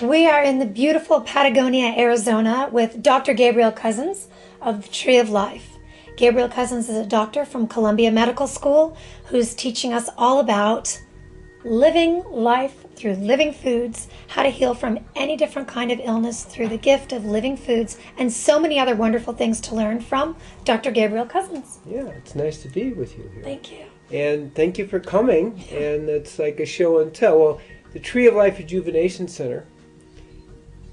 We are in the beautiful Patagonia, Arizona with Dr. Gabriel Cousens of the Tree of Life. Gabriel Cousens is a doctor from Columbia Medical School who's teaching us all about living life through living foods, how to heal from any different kind of illness through the gift of living foods, and so many other wonderful things to learn from Dr. Gabriel Cousens. Yeah, it's nice to be with you here. Thank you. And thank you for coming. And it's like a show and tell. Well, the Tree of Life Rejuvenation Center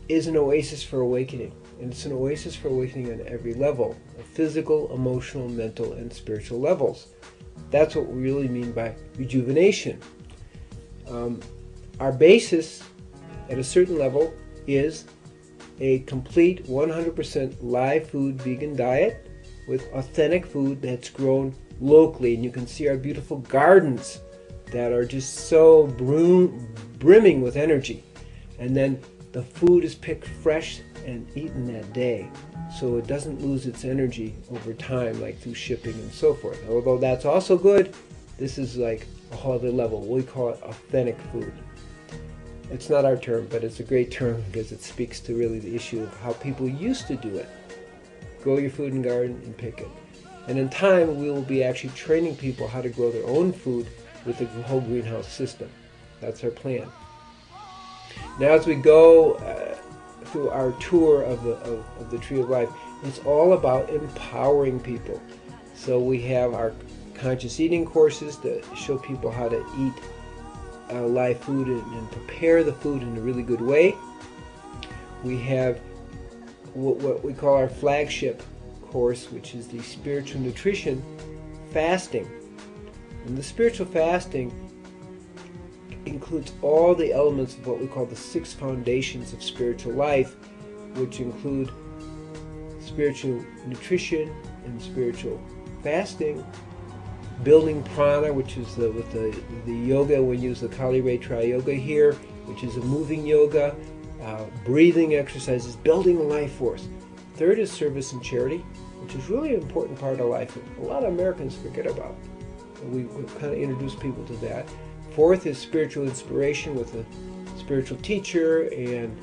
is an oasis for awakening. And it's an oasis for awakening on every level, physical, emotional, mental, and spiritual levels. That's what we really mean by rejuvenation. Our basis at a certain level is a complete 100% live food vegan diet with authentic food that's grown locally. And you can see our beautiful gardens that are just so brimming with energy. And then the food is picked fresh and eaten that day, so it doesn't lose its energy over time like through shipping and so forth. Although that's also good, this is like a whole other level. We call it authentic food. It's not our term, but it's a great term because it speaks to really the issue of how people used to do it. Grow your food and garden and pick it. And in time, we will be actually training people how to grow their own food with the whole greenhouse system. That's our plan. Now as we go through our tour of the Tree of Life, it's all about empowering people. So we have our conscious eating courses that show people how to eat live food and prepare the food in a really good way. We have what we call our flagship course, which is the spiritual nutrition fasting. And the spiritual fasting includes all the elements of what we call the 6 foundations of spiritual life, which include spiritual nutrition and spiritual fasting, building prana, which is with the yoga. We use the Kali Ray Tri Yoga here, which is a moving yoga, breathing exercises, building a life force. Third is service and charity, which is really an important part of life that a lot of Americans forget about. We kind of introduce people to that. Fourth is spiritual inspiration with a spiritual teacher, and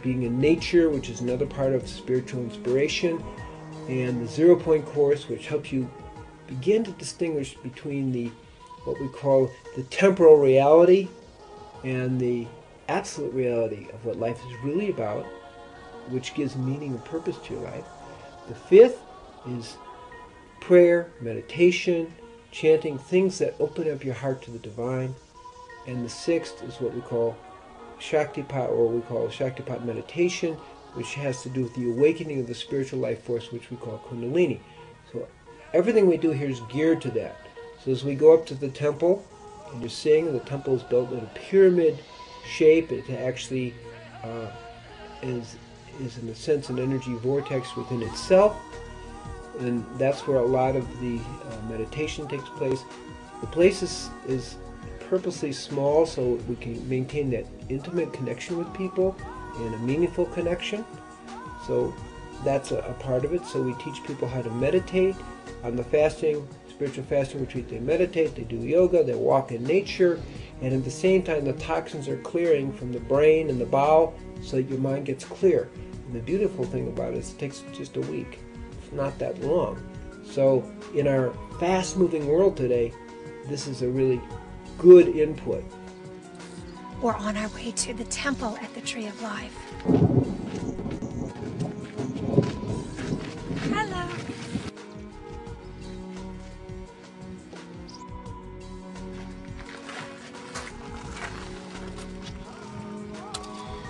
being in nature, which is another part of spiritual inspiration. And the 0 Point course, which helps you begin to distinguish between what we call the temporal reality and the absolute reality of what life is really about, which gives meaning and purpose to your life. The fifth is prayer, meditation, chanting, things that open up your heart to the divine. And the sixth is what we call Shaktipat, or we call Shaktipat meditation, which has to do with the awakening of the spiritual life force, which we call Kundalini. So everything we do here is geared to that. So as we go up to the temple, and you're seeing the temple is built in a pyramid shape. It actually is in a sense an energy vortex within itself. And that's where a lot of the meditation takes place. The place is purposely small so we can maintain that intimate connection with people and a meaningful connection. So that's a part of it. So we teach people how to meditate. On the spiritual fasting retreat, they meditate, they do yoga, they walk in nature, and at the same time the toxins are clearing from the brain and the bowel so that your mind gets clear. And the beautiful thing about it is it takes just a week. It's not that long. So in our fast-moving world today, this is a really good input. We're on our way to the temple at the Tree of Life. Hello.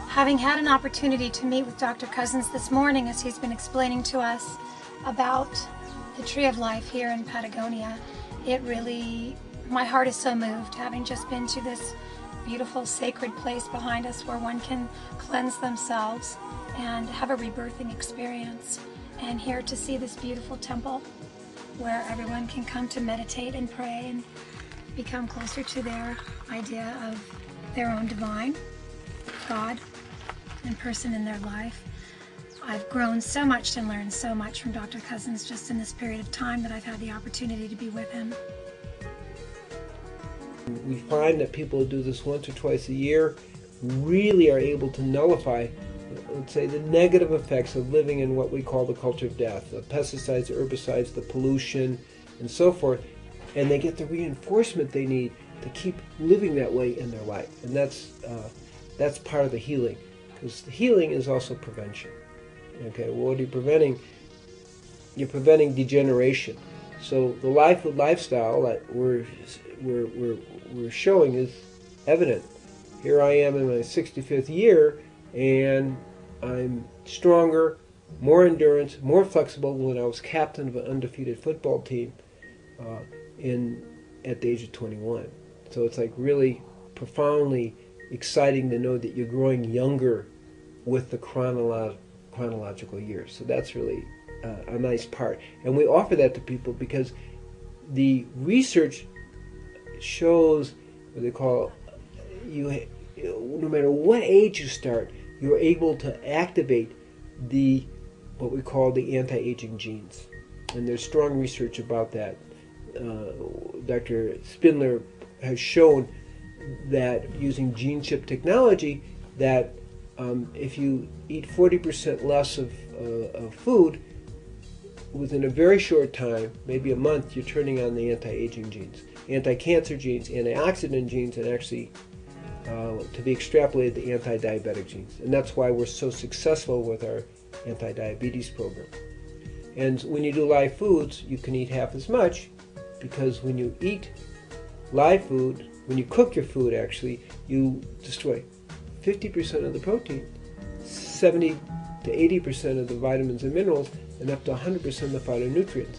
Having had an opportunity to meet with Dr. Cousens this morning as he's been explaining to us about the Tree of Life here in Patagonia, my heart is so moved, having just been to this beautiful sacred place behind us where one can cleanse themselves and have a rebirthing experience, and here to see this beautiful temple where everyone can come to meditate and pray and become closer to their idea of their own divine God and person in their life. I've grown so much and learned so much from Dr. Cousens just in this period of time that I've had the opportunity to be with him. We find that people who do this once or twice a year really are able to nullify, let's say, the negative effects of living in what we call the culture of death, the pesticides, the herbicides, the pollution, and so forth, and they get the reinforcement they need to keep living that way in their life. And that's part of the healing, because the healing is also prevention. Okay, well, what are you preventing? You're preventing degeneration. So the life food lifestyle that we're showing is evident. Here I am in my 65th year, and I'm stronger, more endurance, more flexible when I was captain of an undefeated football team at the age of 21. So it's like really profoundly exciting to know that you're growing younger with the chronological years. So that's really a nice part. And we offer that to people because the research shows what they call no matter what age you start, you're able to activate what we call the anti-aging genes. And there's strong research about that. Dr. Spindler has shown that using gene chip technology, that if you eat 40% less of food, within a very short time, maybe a month, you're turning on the anti-aging genes, anti-cancer genes, antioxidant genes, and actually, to be extrapolated, the anti-diabetic genes. And that's why we're so successful with our anti-diabetes program. And when you do live foods, you can eat half as much, because when you eat live food, when you cook your food, actually, you destroy 50% of the protein, 70 to 80% of the vitamins and minerals, and up to 100% of the phytonutrients.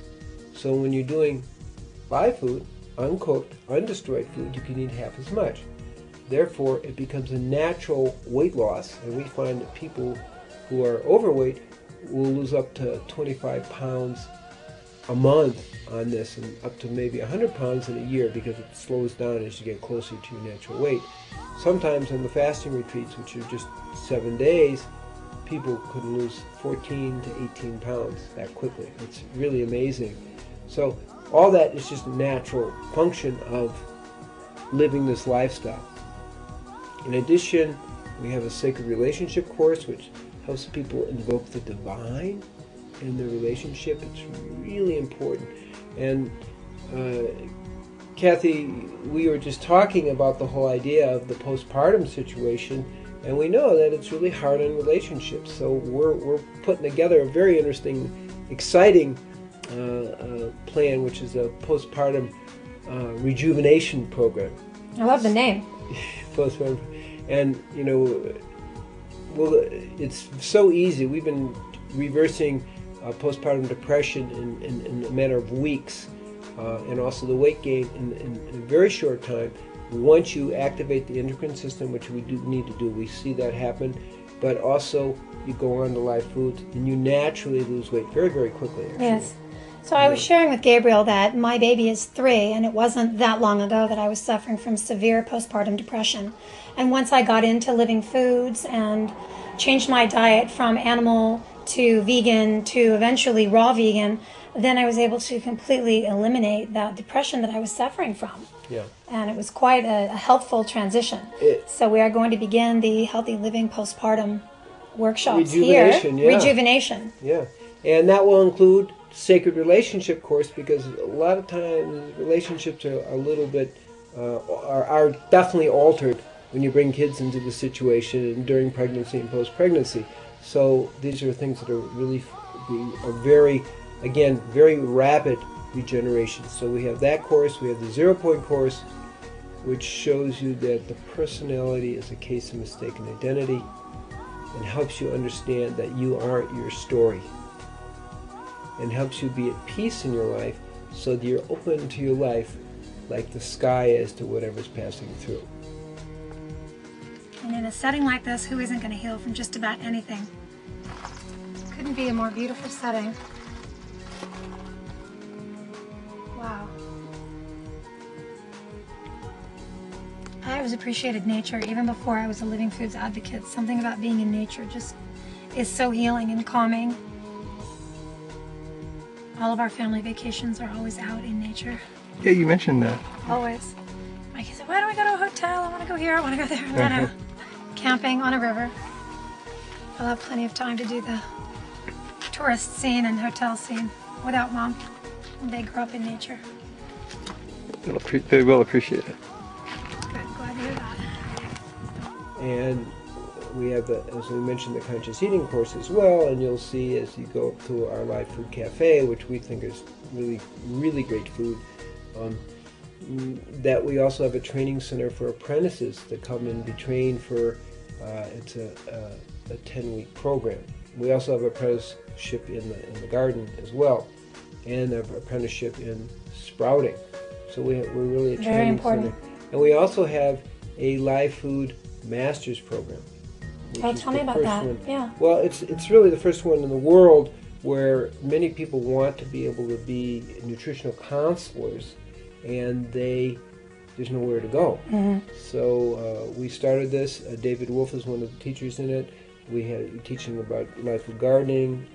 So when you're doing live food, uncooked, undestroyed food, you can eat half as much. Therefore, it becomes a natural weight loss, and we find that people who are overweight will lose up to 25 pounds a month on this, and up to maybe 100 pounds in a year, because it slows down as you get closer to your natural weight. Sometimes on the fasting retreats, which are just 7 days, people could lose 14 to 18 pounds that quickly. It's really amazing. So all that is just a natural function of living this lifestyle. In addition, we have a sacred relationship course which helps people invoke the divine in their relationship. It's really important. And Kathy, we were just talking about the whole idea of the postpartum situation, and we know that it's really hard in relationships. So we're putting together a very interesting, exciting plan, which is a postpartum rejuvenation program. I love the name. Postpartum. And, well, it's so easy. We've been reversing postpartum depression in a matter of weeks, and also the weight gain in a very short time. Once you activate the endocrine system, which we do need to do, we see that happen, but also you go on to live foods and you naturally lose weight very, very quickly, actually. Yes. So I was sharing with Gabriel that my baby is 3, and it wasn't that long ago that I was suffering from severe postpartum depression. And once I got into living foods and changed my diet from animal to vegan to eventually raw vegan, then I was able to completely eliminate that depression that I was suffering from. Yeah. And it was quite a helpful transition. So we are going to begin the Healthy Living Postpartum workshops Rejuvenation, here. Yeah. Rejuvenation. Yeah. And that will include sacred relationship course, because a lot of times relationships are a little bit, are definitely altered when you bring kids into the situation and during pregnancy and post-pregnancy. So these are things that are really very rapid regeneration. So we have that course, we have the 0 Point course, which shows you that the personality is a case of mistaken identity and helps you understand that you aren't your story, and helps you be at peace in your life so that you're open to your life like the sky is to whatever's passing through. And in a setting like this, who isn't going to heal from just about anything? Couldn't be a more beautiful setting. Wow. I always appreciated nature even before I was a living foods advocate. Something about being in nature just is so healing and calming. All of our family vacations are always out in nature. Yeah, you mentioned that. Always. Like he said, why don't we go to a hotel? I want to go here, I want to go there. No. Camping on a river. I'll have plenty of time to do the tourist scene and hotel scene without Mom. They grew up in nature. They will appreciate it. Good, glad to hear that. And we have, as we mentioned, the conscious eating course as well, and you'll see as you go up to our Live Food Cafe, which we think is really, really great food, that we also have a training center for apprentices that come and be trained for, it's a 10-week program. We also have apprenticeship in the garden as well, and an apprenticeship in sprouting. So we're really a training center. And we also have a live food master's program. Oh, tell me about that. Yeah. Well, it's really the first one in the world where many people want to be able to be nutritional counselors, and there's nowhere to go. Mm-hmm. So we started this. David Wolf is one of the teachers in it. We had teaching about live food gardening,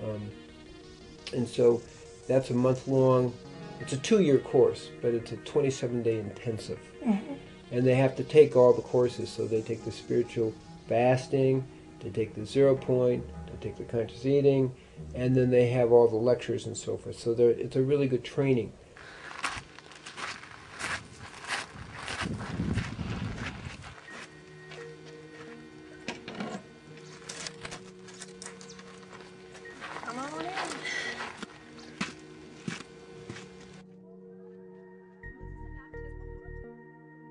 and so that's a month-long. It's a 2-year course, but it's a 27-day intensive. Mm-hmm. And they have to take all the courses. So they take the spiritual fasting, they take the 0 point, they take the conscious eating, and then they have all the lectures and so forth. So it's a really good training. Come on in.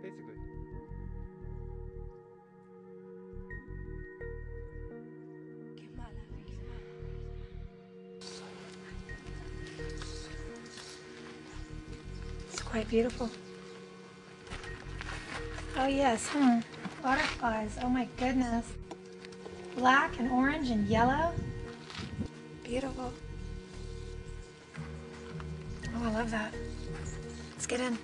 Basically. It's quite beautiful. Oh yes, butterflies, oh my goodness. Black and orange and yellow. Beautiful. Oh, I love that. Let's get in.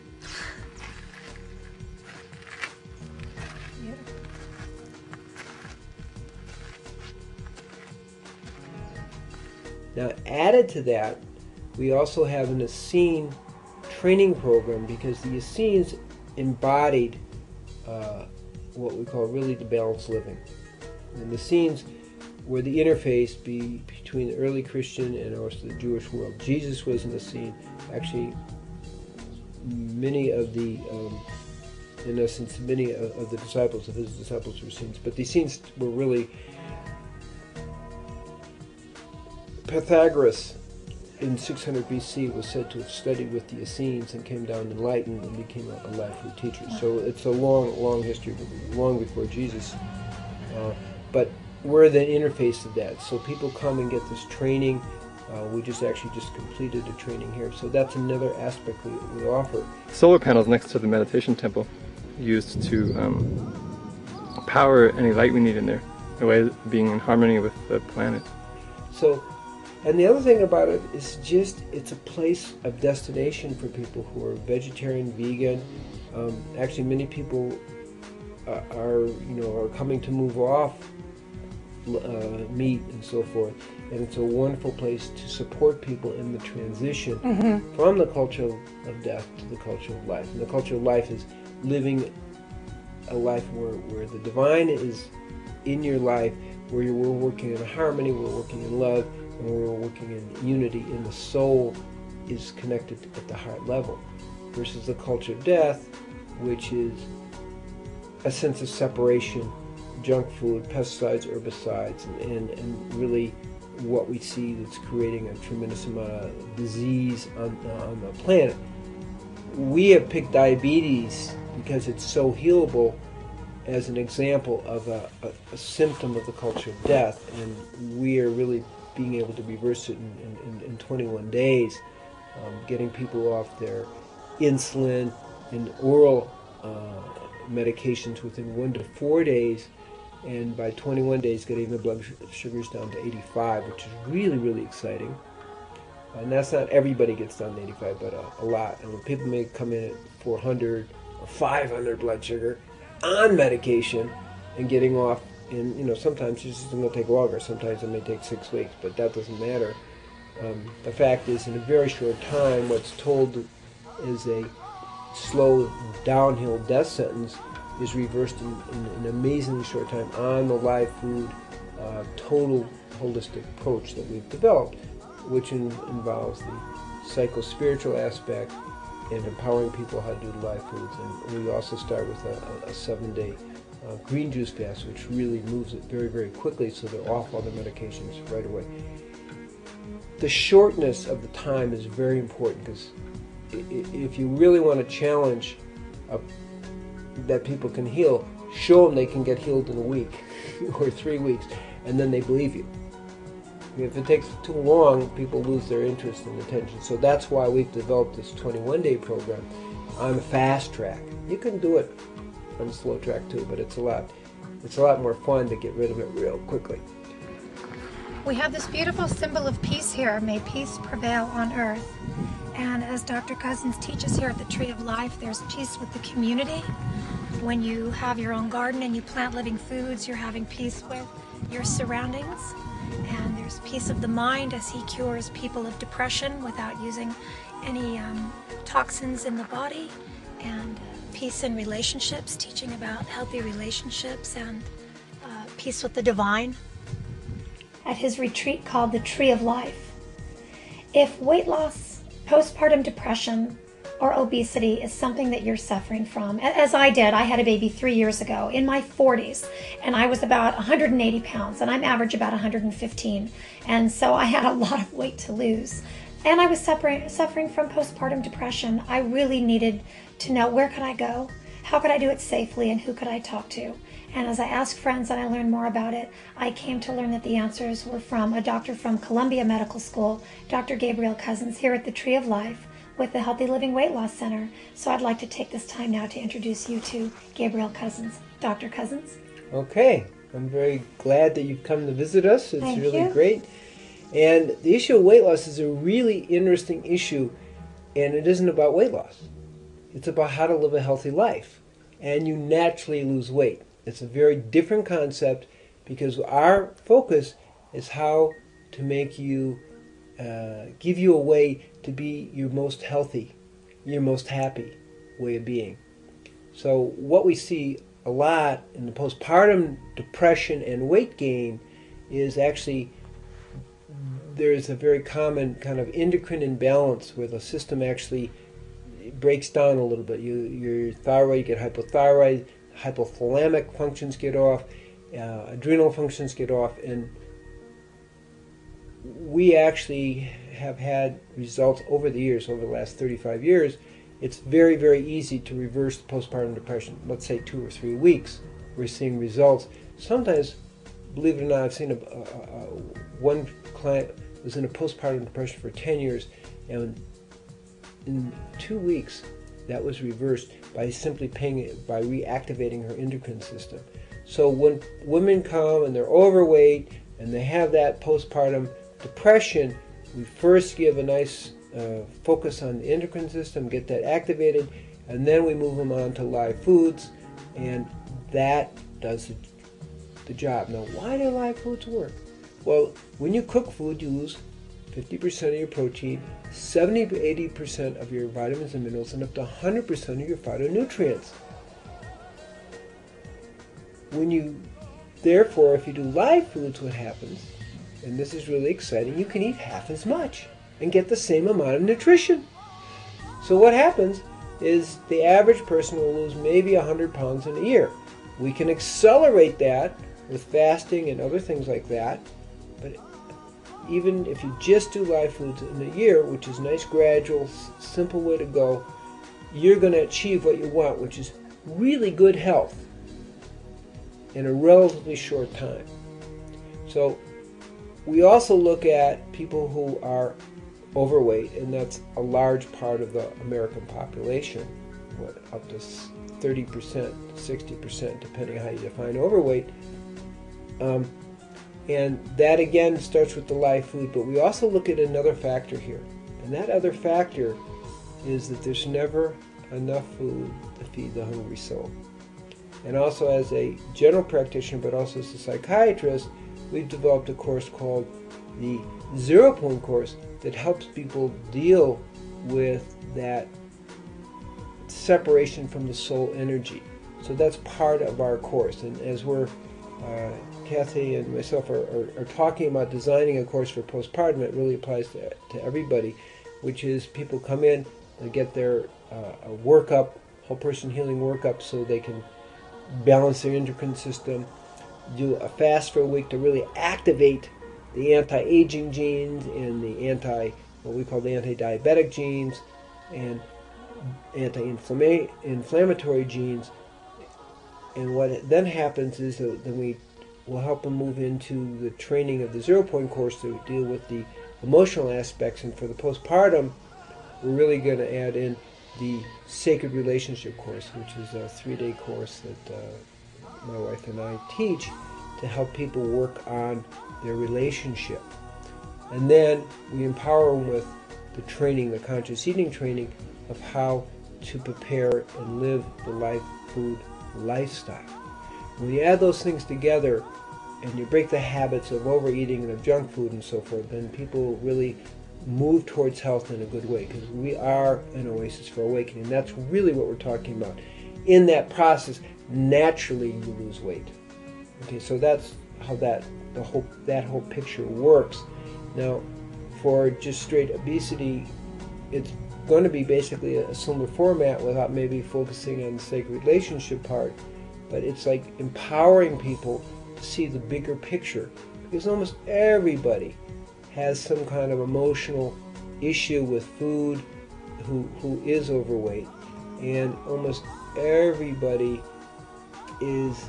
Beautiful. Now, added to that, we also have an Essene training program, because the Essenes embodied what we call really the balanced living. And the Essenes were the interface between the early Christian and also the Jewish world. Jesus was an Essene. Actually, many of the, in essence, many of the disciples of his disciples were Essenes. But the Essenes were really Pythagoras in 600 BC was said to have studied with the Essenes and came down enlightened and became a live food teacher. So it's a long, long history, long before Jesus. But we're the interface of that. So people come and get this training. We just completed a training here. So that's another aspect we offer. Solar panels next to the meditation temple used to power any light we need in there, in a way of being in harmony with the planet. So, and the other thing about it is it's a place of destination for people who are vegetarian, vegan. Actually, many people are coming to move off meat and so forth, and it's a wonderful place to support people in the transition from the culture of death to the culture of life. And the culture of life is living a life where the divine is in your life, where we're working in harmony, we're working in love, and we're working in unity, and the soul is connected at the heart level, versus the culture of death, which is a sense of separation, junk food, pesticides, herbicides, and really what we see that's creating a tremendous amount of disease on the planet. We have picked diabetes because it's so healable as an example of a symptom of the culture of death, and we are really being able to reverse it in 21 days, getting people off their insulin and oral medications within 1 to 4 days, and by 21 days getting the blood sugars down to 85, which is really, really exciting. And that's not everybody gets down to 85, but a lot. And people may come in at 400 or 500 blood sugar on medication and getting off. And sometimes it's just going to take longer. Sometimes it may take 6 weeks, but that doesn't matter. The fact is, in a very short time, what's told is a slow downhill death sentence is reversed in an amazingly short time on the live food total holistic approach that we've developed, which involves the psycho-spiritual aspect and empowering people how to do live foods. And we also start with a 7-day green juice fast, which really moves it very, very quickly, so they're off all the medications right away. The shortness of the time is very important, because if you really want to challenge that people can heal, show them they can get healed in a week or 3 weeks, and then they believe you. If it takes too long, people lose their interest and attention. So that's why we've developed this 21-day program on the fast track. You can do it on the slow track too, but it's a lot more fun to get rid of it real quickly. We have this beautiful symbol of peace here. May peace prevail on earth. And as Dr. Cousens teaches here at the Tree of Life, there's peace with the community. When you have your own garden and you plant living foods, you're having peace with your surroundings. And there's peace of the mind as he cures people of depression without using any toxins in the body. And peace in relationships, teaching about healthy relationships, and peace with the divine. At his retreat called the Tree of Life. If weight loss, postpartum depression, or obesity is something that you're suffering from, as I did. I had a baby 3 years ago in my 40s, and I was about 180 pounds, and I'm average about 115. And so I had a lot of weight to lose. And I was suffering from postpartum depression. I really needed to know, where could I go? How could I do it safely, and who could I talk to? And as I asked friends and I learned more about it, I came to learn that the answers were from a doctor from Columbia Medical School, Dr. Gabriel Cousens, here at the Tree of Life with the Healthy Living Weight Loss Center. So I'd like to take this time now to introduce you to Gabriel Cousens. Dr. Cousens. Okay, I'm very glad that you've come to visit us. It's Thank really you. great. And the issue of weight loss is a really interesting issue, and it isn't about weight loss. It's about how to live a healthy life, and you naturally lose weight. It's a very different concept, because our focus is how to make you, give you a way to be your most healthy, your most happy way of being. So what we see a lot in the postpartum depression and weight gain is actually there's a very common kind of endocrine imbalance where the system actually breaks down a little bit. Your thyroid, you get hypothyroid, hypothalamic functions get off, adrenal functions get off, and we actually have had results over the years, over the last 35 years. It's very, very easy to reverse postpartum depression. Let's say 2 or 3 weeks, we're seeing results. Sometimes, believe it or not, I've seen one client was in a postpartum depression for 10 years, and in 2 weeks, that was reversed by simply by reactivating her endocrine system. So when women come and they're overweight and they have that postpartum depression, we first give a nice focus on the endocrine system, get that activated, and then we move them on to live foods, and that does the job. Now, why do live foods work? Well, when you cook food, you lose 50% of your protein, 70 to 80% of your vitamins and minerals, and up to 100% of your phytonutrients. Therefore, if you do live foods, what happens, and this is really exciting, you can eat half as much and get the same amount of nutrition. So what happens is the average person will lose maybe 100 pounds in a year. We can accelerate that with fasting and other things like that, but even if you just do live foods in a year, which is a nice, gradual, simple way to go, you're going to achieve what you want, which is really good health in a relatively short time. So we also look at people who are overweight, and that's a large part of the American population, up to 30%, 60%, depending on how you define overweight. And that again starts with the live food, but we also look at another factor here. And that other factor is that there's never enough food to feed the hungry soul. And also as a general practitioner, but also as a psychiatrist, we've developed a course called the 0 Point Course that helps people deal with that separation from the soul energy. So that's part of our course. And as we're, Kathy and myself are talking about designing a course for postpartum, it really applies to everybody, which is people come in and get their a workup, whole person healing workup, so they can balance their endocrine system, do a fast for a week to really activate the anti-aging genes and the what we call the anti-diabetic genes and anti-inflammatory genes. And what then happens is that then we will help them move into the training of the 0 Point course to deal with the emotional aspects. And for the postpartum, we're really going to add in the Sacred Relationship course, which is a 3-day course that my wife and I teach to help people work on their relationship. And then we empower them with the training, the conscious eating training, of how to prepare and live the life food lifestyle. When you add those things together and you break the habits of overeating and of junk food and so forth, then people really move towards health in a good way, because we are an oasis for awakening. That's really what we're talking about. In that process, naturally you lose weight. Okay, so that's how that whole picture works. Now, for just straight obesity, it's going to be basically a similar format without maybe focusing on the sacred relationship part, but it's like empowering people to see the bigger picture, because almost everybody has some kind of emotional issue with food who is overweight, and almost everybody is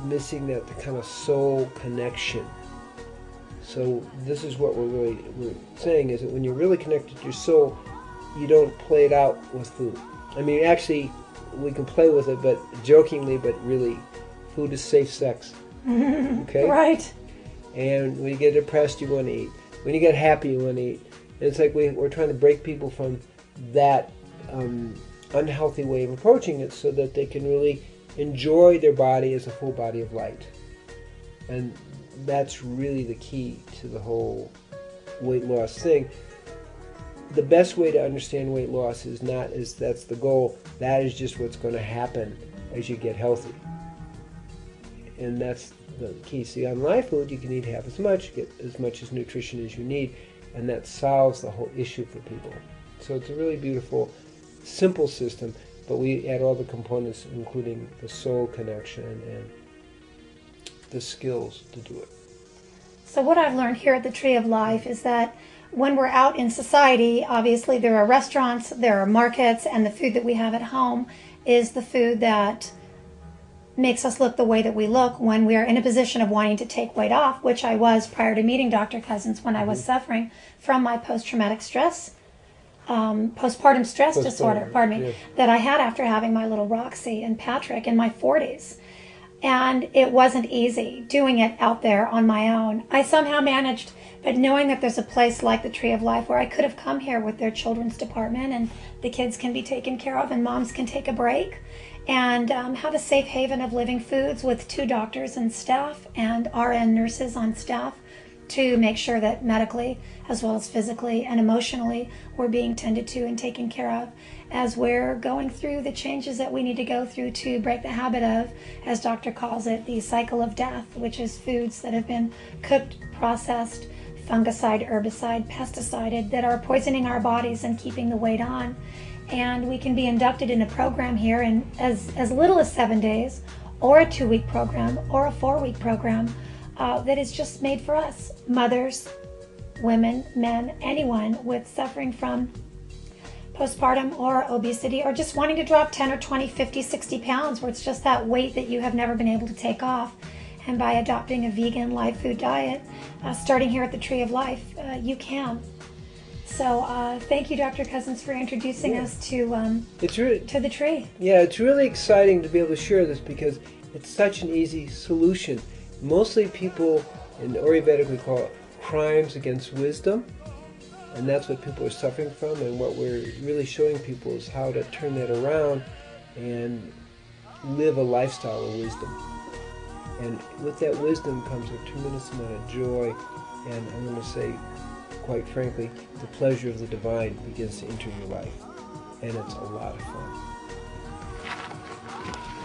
missing that kind of soul connection. So this is what we're saying, is that when you're really connected to your soul, you don't play it out with food. I mean, actually, we can play with it, but jokingly, but really, food is safe sex. Okay? Right. And when you get depressed, you want to eat. When you get happy, you want to eat. And it's like we're trying to break people from that unhealthy way of approaching it, so that they can really enjoy their body as a full body of light. And that's really the key to the whole weight loss thing. The best way to understand weight loss is not as that's the goal. That is just what's going to happen as you get healthy. And that's the key. See, on live food, you can eat half as much, get as much as nutrition as you need, and that solves the whole issue for people. So it's a really beautiful, simple system, but we add all the components, including the soul connection and the skills to do it. So what I've learned here at the Tree of Life is that when we're out in society, obviously there are restaurants, there are markets, and the food that we have at home is the food that makes us look the way that we look when we are in a position of wanting to take weight off, which I was prior to meeting Dr. Cousens when I was suffering from my post-traumatic stress, postpartum stress disorder, that I had after having my little Roxy and Patrick in my 40s. And it wasn't easy doing it out there on my own. I somehow managed, but knowing that there's a place like the Tree of Life where I could have come here with their children's department and the kids can be taken care of and moms can take a break and have a safe haven of living foods with 2 doctors and staff and RN nurses on staff to make sure that medically as well as physically and emotionally we're being tended to and taken care of as we're going through the changes that we need to go through to break the habit of, as Doctor calls it, the cycle of death, which is foods that have been cooked, processed, fungicide, herbicide, pesticided, that are poisoning our bodies and keeping the weight on. And we can be inducted in a program here in as little as 7 days, or a 2-week program, or a 4-week program that is just made for us, mothers, women, men, anyone with suffering from postpartum or obesity, or just wanting to drop 10 or 20, 50, 60 pounds, where it's just that weight that you have never been able to take off. And by adopting a vegan live food diet, starting here at the Tree of Life, you can. So thank you, Dr. Cousens, for introducing us to the tree. Yeah, it's really exciting to be able to share this because it's such an easy solution. Mostly people in Ayurvedic we call it crimes against wisdom, and that's what people are suffering from. And what we're really showing people is how to turn that around and live a lifestyle of wisdom. And with that wisdom comes a tremendous amount of joy, and I'm going to say, quite frankly, the pleasure of the divine begins to enter your life, and it's a lot of fun.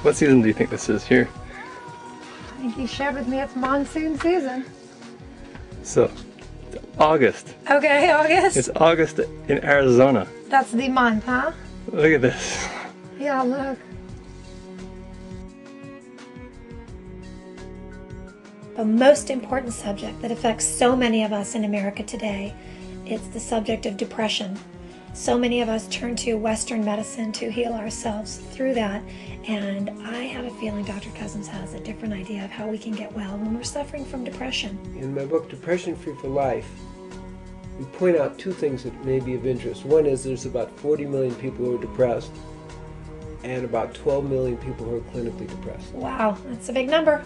What season do you think this is here? I think you shared with me it's monsoon season. So, it's August. Okay, August. It's August in Arizona. That's the month, huh? Look at this. Yeah, look. The most important subject that affects so many of us in America today, it's the subject of depression. So many of us turn to Western medicine to heal ourselves through that, and I have a feeling Dr. Cousens has a different idea of how we can get well when we're suffering from depression. In my book, Depression Free for Life, we point out two things that may be of interest. One is there's about 40 million people who are depressed, and about 12 million people who are clinically depressed. Wow, that's a big number.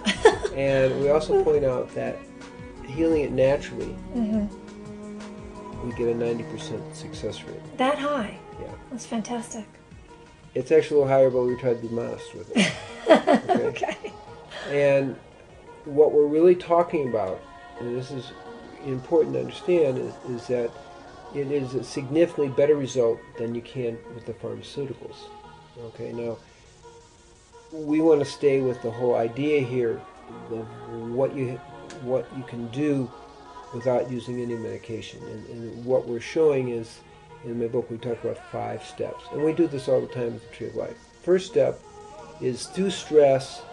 And we also point out that healing it naturally, we get a 90% success rate. That high? Yeah. That's fantastic. It's actually a little higher, but we try to be modest with it. Okay? Okay. And what we're really talking about, and this is important to understand, is that it is a significantly better result than you can with the pharmaceuticals. Okay, now we want to stay with the whole idea here of what you can do without using any medication. And what we're showing is, in my book we talk about 5 steps. And we do this all the time with the Tree of Life. First step is through stress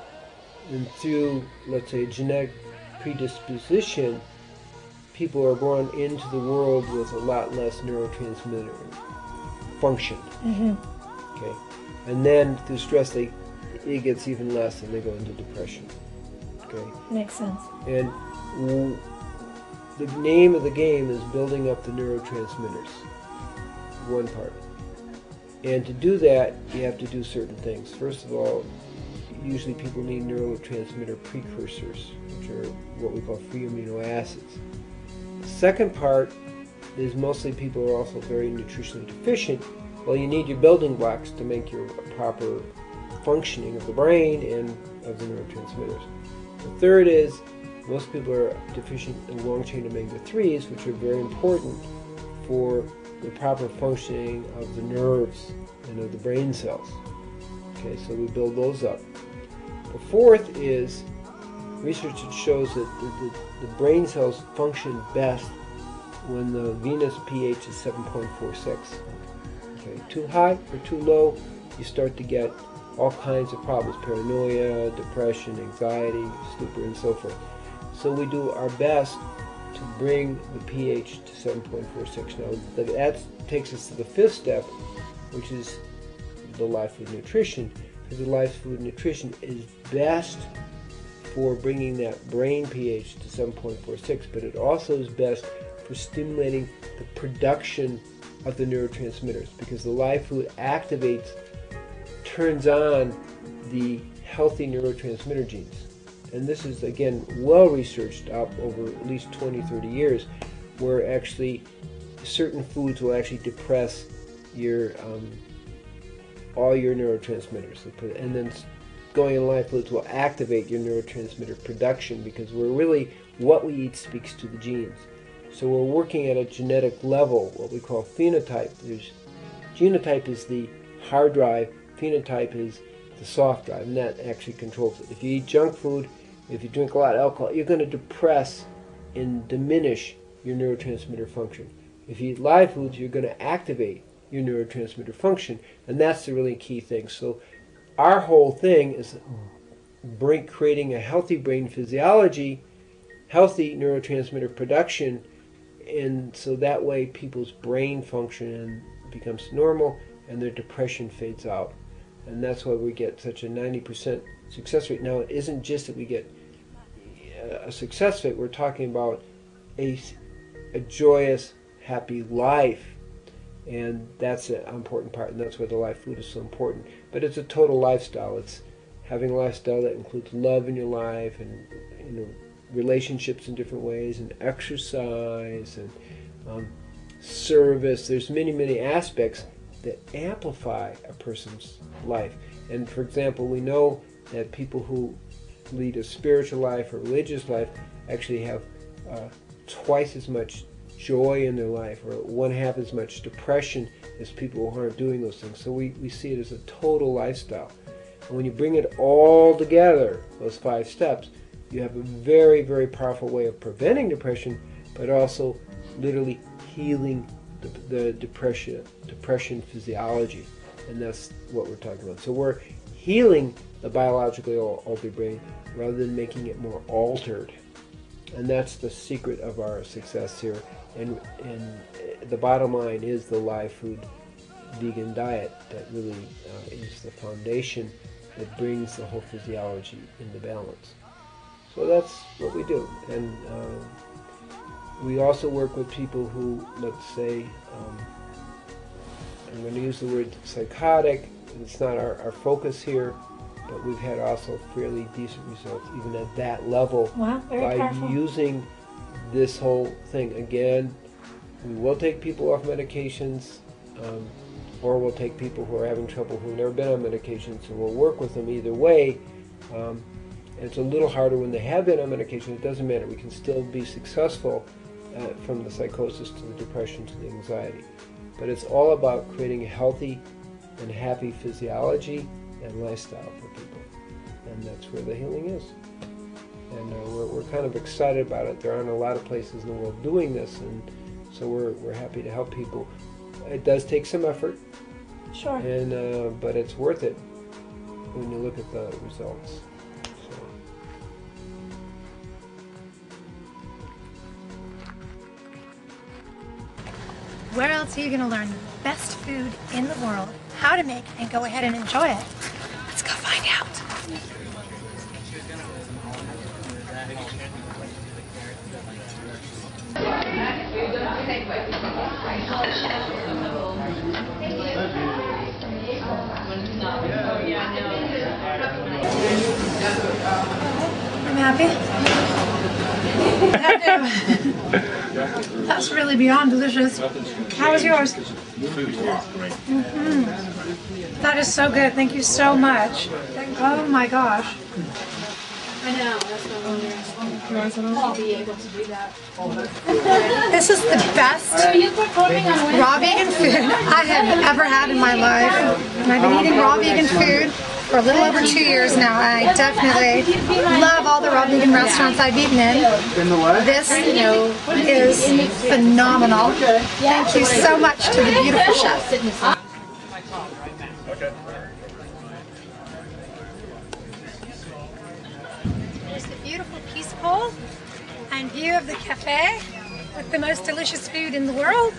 and through, let's say, genetic predisposition, people are born into the world with a lot less neurotransmitter function. Okay, and then through stress it gets even less and they go into depression. Okay, Makes sense. and the name of the game is building up the neurotransmitters, one part. And to do that, you have to do certain things. First of all, usually people need neurotransmitter precursors, which are what we call free amino acids. The second part is mostly people are also very nutritionally deficient. Well, you need your building blocks to make your proper functioning of the brain and of the neurotransmitters. The third is most people are deficient in long-chain omega-3s, which are very important for the proper functioning of the nerves and of the brain cells. Okay, so we build those up. The fourth is research that shows that the brain cells function best when the venous pH is 7.46. Okay, too high or too low, you start to get all kinds of problems: paranoia, depression, anxiety, stupor, and so forth. So we do our best to bring the pH to 7.46. Now that takes us to the 5th step, which is the live food nutrition. Because the live food nutrition is best for bringing that brain pH to 7.46, but it also is best for stimulating the production of the neurotransmitters, because the live food turns on the healthy neurotransmitter genes. And this is, again, well researched up over at least 20-30 years, where actually certain foods will actually depress your all your neurotransmitters, and then going in live foods will activate your neurotransmitter production, because what we eat speaks to the genes. So we're working at a genetic level, what we call phenotype. Genotype is the hard drive, phenotype is the soft drive, and that actually controls it. If you eat junk food, if you drink a lot of alcohol, you're going to depress and diminish your neurotransmitter function. If you eat live foods, you're going to activate your neurotransmitter function, and that's the really key thing. So our whole thing is creating a healthy brain physiology, healthy neurotransmitter production, and so that way people's brain function becomes normal and their depression fades out. And that's why we get such a 90% success rate. Now, it isn't just that we get a success rate, we're talking about a joyous, happy life. And that's an important part, and that's why the live food is so important. But it's a total lifestyle. It's having a lifestyle that includes love in your life, and relationships in different ways, and exercise, and service. There's many, many aspects that amplify a person's life. And for example, we know that people who lead a spiritual life or religious life actually have twice as much joy in their life, or 1/2 as much depression as people who aren't doing those things. So we see it as a total lifestyle. And when you bring it all together, those 5 steps, you have a very, very powerful way of preventing depression, but also literally healing the depression physiology. And that's what we're talking about. So we're healing the biologically altered brain rather than making it more altered. And that's the secret of our success here. And the bottom line is the live food vegan diet that really is the foundation that brings the whole physiology into balance. So that's what we do. And we also work with people who, let's say, I'm going to use the word psychotic. It's not our focus here, but we've had also fairly decent results even at that level. Wow, very powerful. By using this whole thing. Again, we will take people off medications, or we'll take people who are having trouble who've never been on medications, and we'll work with them either way. And it's a little harder when they have been on medication. It doesn't matter. We can still be successful from the psychosis to the depression to the anxiety. But it's all about creating a healthy and happy physiology and lifestyle for people. And that's where the healing is. And we're kind of excited about it. There aren't a lot of places in the world doing this, and so we're happy to help people. It does take some effort, Sure. and but it's worth it when you look at the results. So. Where else are you going to learn the best food in the world, how to make it, and go ahead and enjoy it? Let's go find out. I'm happy. That's really beyond delicious. How was yours? That is so good. Thank you so much. Oh my gosh. I know, that's what I'm wondering. I'll be able to do that. This is the best raw vegan food I have ever had in my life. And I've been eating raw vegan food for a little over 2 years now, and I definitely love all the raw vegan restaurants I've eaten in. This is phenomenal. Thank you so much to the beautiful chef. There's the beautiful Peace Bowl and view of the cafe with the most delicious food in the world.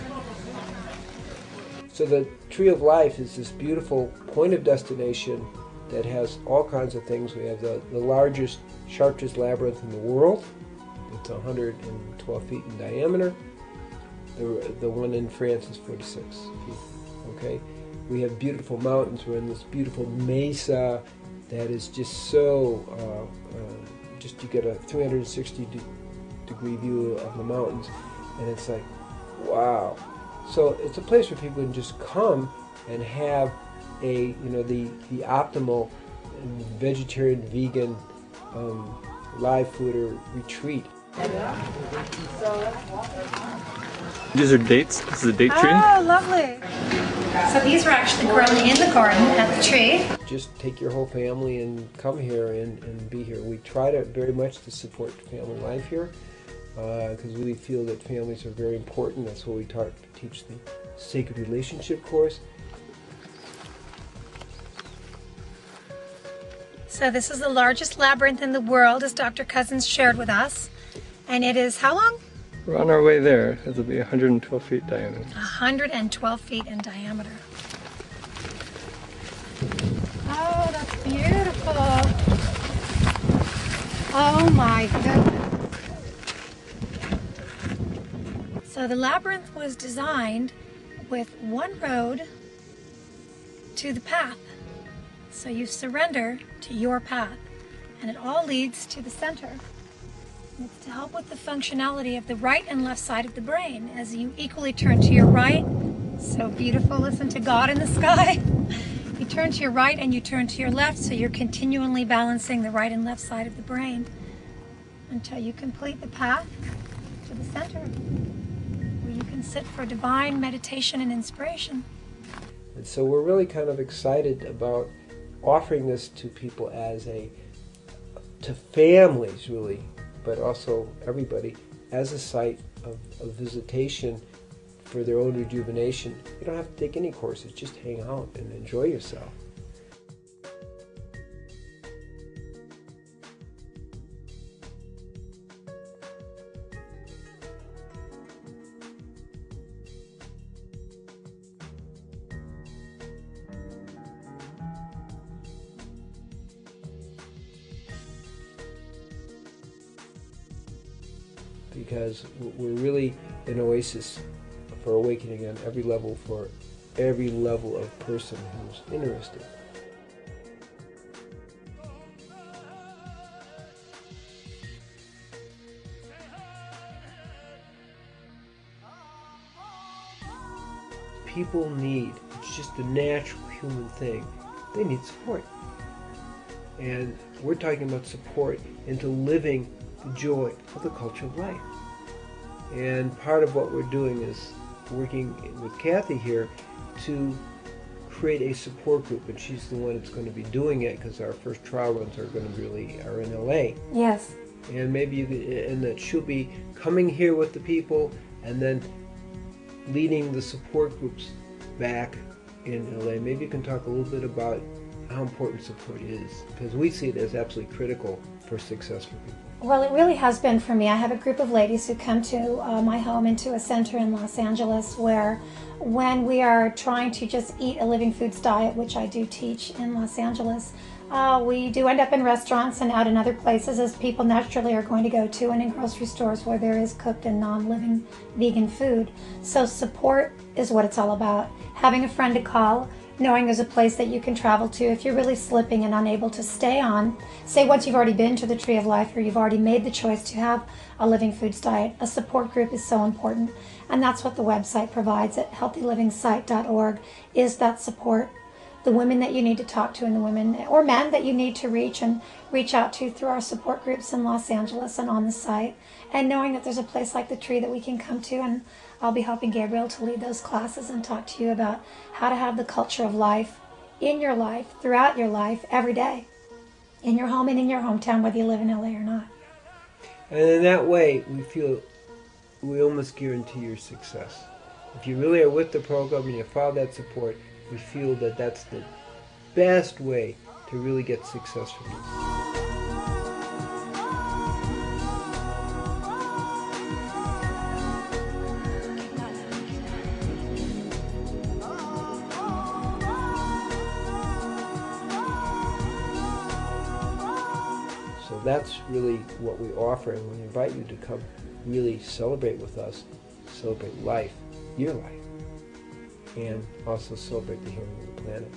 So the Tree of Life is this beautiful point of destination that has all kinds of things. We have the largest Chartres labyrinth in the world. It's 112 feet in diameter. The one in France is 46 feet. Okay, we have beautiful mountains. We're in this beautiful mesa that is just so just you get a 360-degree view of the mountains, and it's like, wow. So it's a place where people can just come and have a the optimal vegetarian, vegan, live food or retreat. These are dates. This is a date tree. Oh, lovely. So these were actually grown in the garden at the tree. Just take your whole family and come here and be here. We try to very much to support family life here because we feel that families are very important. That's what we teach the Sacred Relationship course. So this is the largest labyrinth in the world, as Dr. Cousens shared with us. And it is how long? We're on our way there. It'll be 112 feet diameter. 112 feet in diameter. Oh, that's beautiful. Oh my goodness. So the labyrinth was designed with one road to the path. So you surrender to your path, and it all leads to the center. And it's to help with the functionality of the right and left side of the brain as you equally turn to your right. So beautiful, listen to God in the sky. You turn to your right and you turn to your left, so you're continually balancing the right and left side of the brain until you complete the path to the center, where you can sit for divine meditation and inspiration. And so we're really kind of excited about offering this to people to families really, but also everybody, as a site of visitation for their own rejuvenation. You don't have to take any courses, just hang out and enjoy yourself. Because we're really an oasis for awakening on every level, for every level of person who's interested. People need, it's just a natural human thing, they need support. And we're talking about support into living the joy of the culture of life. And part of what we're doing is working with Kathy here to create a support group, and she's the one that's going to be doing it because our first trial runs are in LA. Yes. And maybe and that she'll be coming here with the people and then leading the support groups back in LA. Maybe you can talk a little bit about how important support is, because we see it as absolutely critical for success for people. Well, it really has been for me. I have a group of ladies who come to my home, into a center in Los Angeles, where when we are trying to just eat a living foods diet, which I do teach in Los Angeles, we do end up in restaurants and out in other places, as people naturally are going to go to, and in grocery stores where there is cooked and non-living vegan food. So support is what it's all about. Having a friend to call, knowing there's a place that you can travel to if you're really slipping and unable to stay on. Say once you've already been to the Tree of Life, or you've already made the choice to have a living foods diet, a support group is so important. And that's what the website provides at healthylivingsite.org, is that support. The women that you need to talk to, and the women or men that you need to reach out to through our support groups in Los Angeles and on the site. And knowing that there's a place like the Tree that we can come to, and I'll be helping Gabriel to lead those classes and talk to you about how to have the culture of life in your life, throughout your life, every day, in your home and in your hometown, whether you live in LA or not. And in that way, we almost guarantee your success. If you really are with the program and you follow that support, we feel that that's the best way to really get success from this. So that's really what we offer, and we invite you to come really celebrate with us, celebrate life, your life, and also celebrate the healing of the planet.